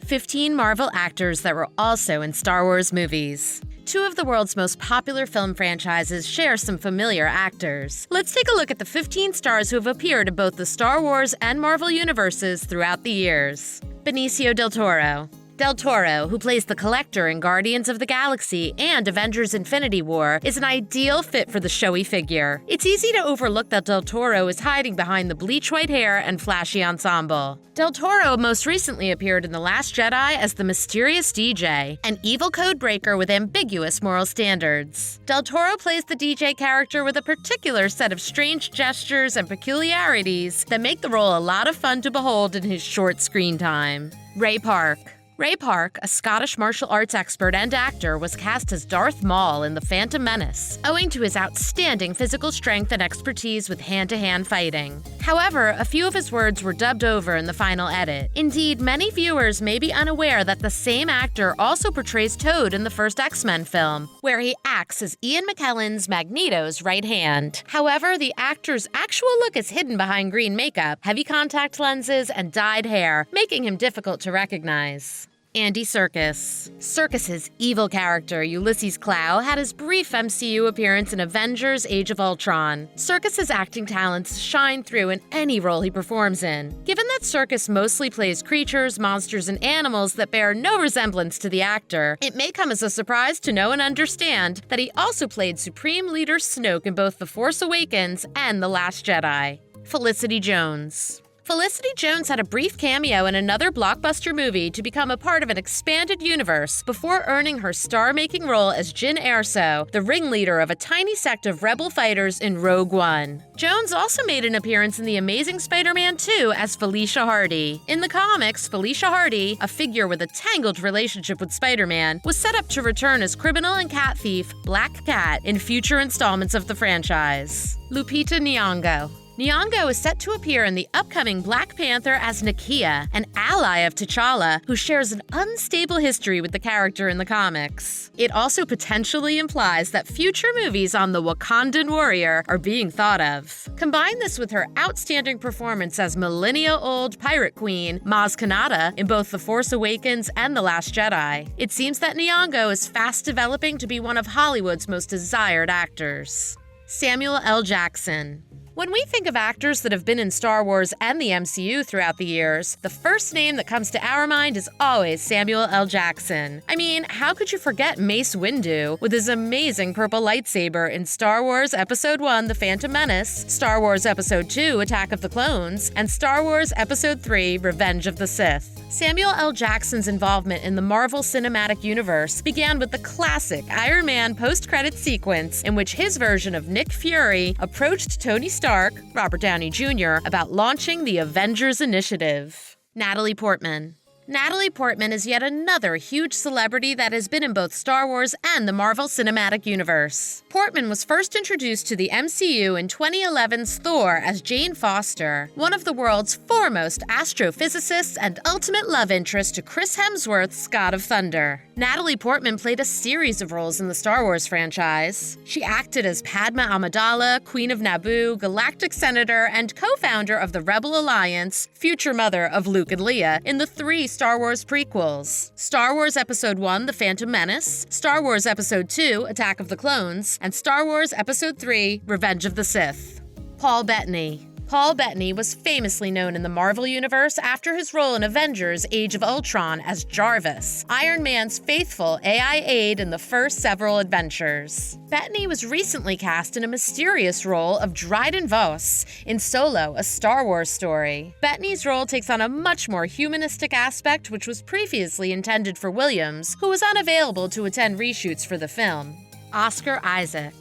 15 Marvel actors that were also in Star Wars movies. Two of the world's most popular film franchises share some familiar actors. Let's take a look at the 15 stars who have appeared in both the Star Wars and Marvel universes throughout the years. Benicio Del Toro. Del Toro, who plays the Collector in Guardians of the Galaxy and Avengers Infinity War, is an ideal fit for the showy figure. It's easy to overlook that Del Toro is hiding behind the bleach-white hair and flashy ensemble. Del Toro most recently appeared in The Last Jedi as the mysterious DJ, an evil code breaker with ambiguous moral standards. Del Toro plays the DJ character with a particular set of strange gestures and peculiarities that make the role a lot of fun to behold in his short screen time. Ray Park. Ray Park, a Scottish martial arts expert and actor, was cast as Darth Maul in The Phantom Menace, owing to his outstanding physical strength and expertise with hand-to-hand fighting. However, a few of his words were dubbed over in the final edit. Indeed, many viewers may be unaware that the same actor also portrays Toad in the first X-Men film, where he acts as Ian McKellen's Magneto's right hand. However, the actor's actual look is hidden behind green makeup, heavy contact lenses, and dyed hair, making him difficult to recognize. Andy Serkis. Serkis's evil character, Ulysses Klaue, had his brief MCU appearance in Avengers: Age of Ultron. Serkis's acting talents shine through in any role he performs in. Given that Serkis mostly plays creatures, monsters, and animals that bear no resemblance to the actor, it may come as a surprise to know and understand that he also played Supreme Leader Snoke in both The Force Awakens and The Last Jedi. Felicity Jones. Felicity Jones had a brief cameo in another blockbuster movie to become a part of an expanded universe before earning her star-making role as Jyn Erso, the ringleader of a tiny sect of rebel fighters in Rogue One. Jones also made an appearance in The Amazing Spider-Man 2 as Felicia Hardy. In the comics, Felicia Hardy, a figure with a tangled relationship with Spider-Man, was set up to return as criminal and cat thief Black Cat in future installments of the franchise. Lupita Nyong'o. Nyong'o is set to appear in the upcoming Black Panther as Nakia, an ally of T'Challa who shares an unstable history with the character in the comics. It also potentially implies that future movies on the Wakandan warrior are being thought of. Combine this with her outstanding performance as millennia-old pirate queen Maz Kanata in both The Force Awakens and The Last Jedi. It seems that Nyong'o is fast developing to be one of Hollywood's most desired actors. Samuel L. Jackson. When we think of actors that have been in Star Wars and the MCU throughout the years, the first name that comes to our mind is always Samuel L. Jackson. I mean, how could you forget Mace Windu with his amazing purple lightsaber in Star Wars Episode 1, The Phantom Menace, Star Wars Episode 2, Attack of the Clones, and Star Wars Episode 3, Revenge of the Sith. Samuel L. Jackson's involvement in the Marvel Cinematic Universe began with the classic Iron Man post-credits sequence in which his version of Nick Fury approached Tony Stark, Robert Downey Jr., about launching the Avengers Initiative. Natalie Portman. Natalie Portman is yet another huge celebrity that has been in both Star Wars and the Marvel Cinematic Universe. Portman was first introduced to the MCU in 2011's Thor as Jane Foster, one of the world's foremost astrophysicists and ultimate love interest to Chris Hemsworth's God of Thunder. Natalie Portman played a series of roles in the Star Wars franchise. She acted as Padma Amidala, Queen of Naboo, Galactic Senator, and co-founder of the Rebel Alliance, future mother of Luke and Leia, in the 3 Star Wars prequels: Star Wars Episode 1, The Phantom Menace, Star Wars Episode 2, Attack of the Clones, and Star Wars Episode 3, Revenge of the Sith. Paul Bettany. Paul Bettany was famously known in the Marvel Universe after his role in Avengers: Age of Ultron as Jarvis, Iron Man's faithful AI aide in the first several adventures. Bettany was recently cast in a mysterious role of Dryden Voss in Solo, a Star Wars story. Bettany's role takes on a much more humanistic aspect, which was previously intended for Williams, who was unavailable to attend reshoots for the film. Oscar Isaac.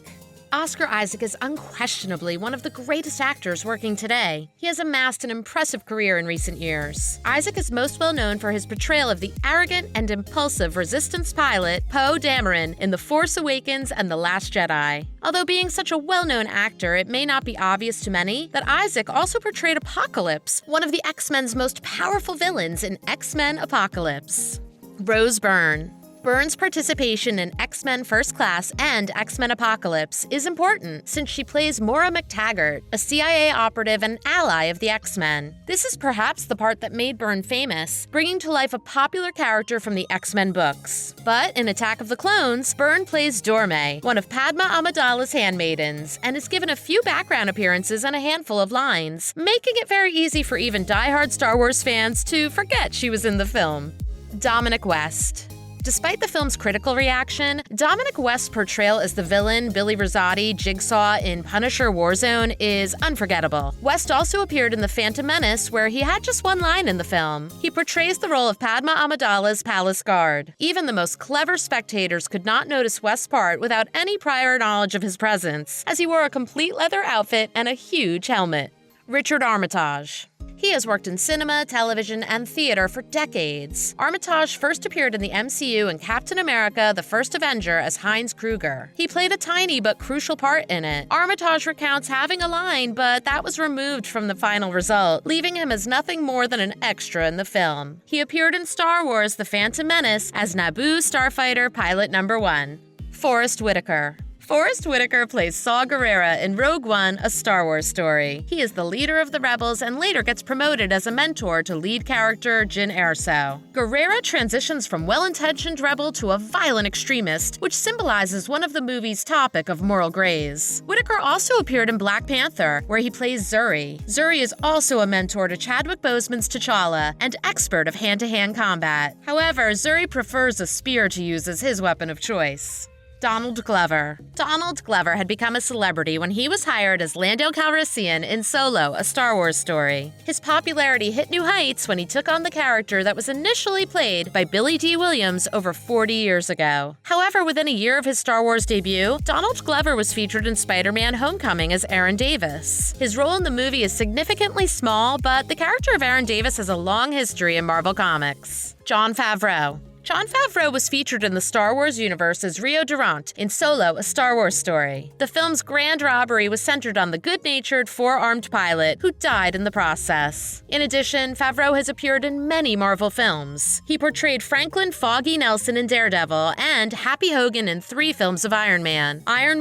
Oscar Isaac is unquestionably one of the greatest actors working today. He has amassed an impressive career in recent years. Isaac is most well known for his portrayal of the arrogant and impulsive Resistance pilot Poe Dameron in The Force Awakens and The Last Jedi. Although being such a well-known actor, it may not be obvious to many that Isaac also portrayed Apocalypse, one of the X-Men's most powerful villains in X-Men Apocalypse. Rose Byrne. Byrne's participation in X-Men First Class and X-Men Apocalypse is important since she plays Moira McTaggart, a CIA operative and ally of the X-Men. This is perhaps the part that made Byrne famous, bringing to life a popular character from the X-Men books. But in Attack of the Clones, Byrne plays Dorme, one of Padma Amidala's handmaidens, and is given a few background appearances and a handful of lines, making it very easy for even die-hard Star Wars fans to forget she was in the film. Dominik West. Despite the film's critical reaction, Dominik West's portrayal as the villain Billy Rosati Jigsaw in Punisher Warzone is unforgettable. West also appeared in The Phantom Menace, where he had just one line in the film. He portrays the role of Padma Amidala's palace guard. Even the most clever spectators could not notice West's part without any prior knowledge of his presence, as he wore a complete leather outfit and a huge helmet. Richard Armitage. He has worked in cinema, television, and theater for decades. Armitage first appeared in the MCU in Captain America: The First Avenger as Heinz Kruger. He played a tiny but crucial part in it. Armitage recounts having a line, but that was removed from the final result, leaving him as nothing more than an extra in the film. He appeared in Star Wars: The Phantom Menace as Naboo Starfighter Pilot No. 1. Forrest Whitaker. Forrest Whitaker plays Saw Gerrera in Rogue One, A Star Wars Story. He is the leader of the rebels and later gets promoted as a mentor to lead character Jyn Erso. Gerrera transitions from well-intentioned rebel to a violent extremist, which symbolizes one of the movie's topic of moral grays. Whitaker also appeared in Black Panther, where he plays Zuri. Zuri is also a mentor to Chadwick Boseman's T'Challa and expert of hand-to-hand combat. However, Zuri prefers a spear to use as his weapon of choice. Donald Glover. Donald Glover had become a celebrity when he was hired as Lando Calrissian in Solo, A Star Wars Story. His popularity hit new heights when he took on the character that was initially played by Billy D. Williams over 40 years ago. However, within a year of his Star Wars debut, Donald Glover was featured in Spider-Man: Homecoming as Aaron Davis. His role in the movie is significantly small, but the character of Aaron Davis has a long history in Marvel Comics. Jon Favreau. Jon Favreau was featured in the Star Wars universe as Rio Durant in Solo, A Star Wars Story. The film's grand robbery was centered on the good-natured, four-armed pilot who died in the process. In addition, Favreau has appeared in many Marvel films. He portrayed Franklin Foggy Nelson in Daredevil and Happy Hogan in 3 films of Iron Man: Iron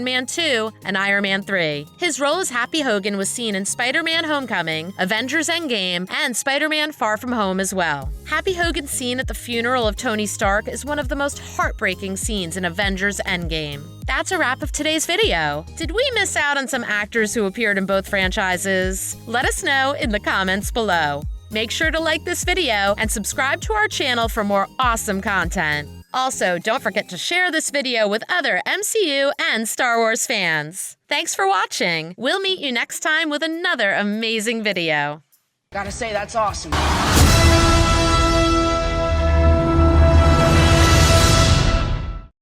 Man 2, and Iron Man 3. His role as Happy Hogan was seen in Spider-Man: Homecoming, Avengers: Endgame, and Spider-Man: Far From Home as well. Happy Hogan's scene at the funeral of Tony Stark is one of the most heartbreaking scenes in Avengers: Endgame. That's a wrap of today's video. Did we miss out on some actors who appeared in both franchises? Let us know in the comments below. Make sure to like this video and subscribe to our channel for more awesome content. Also, don't forget to share this video with other MCU and Star Wars fans. Thanks for watching. We'll meet you next time with another amazing video. Gotta say, that's awesome.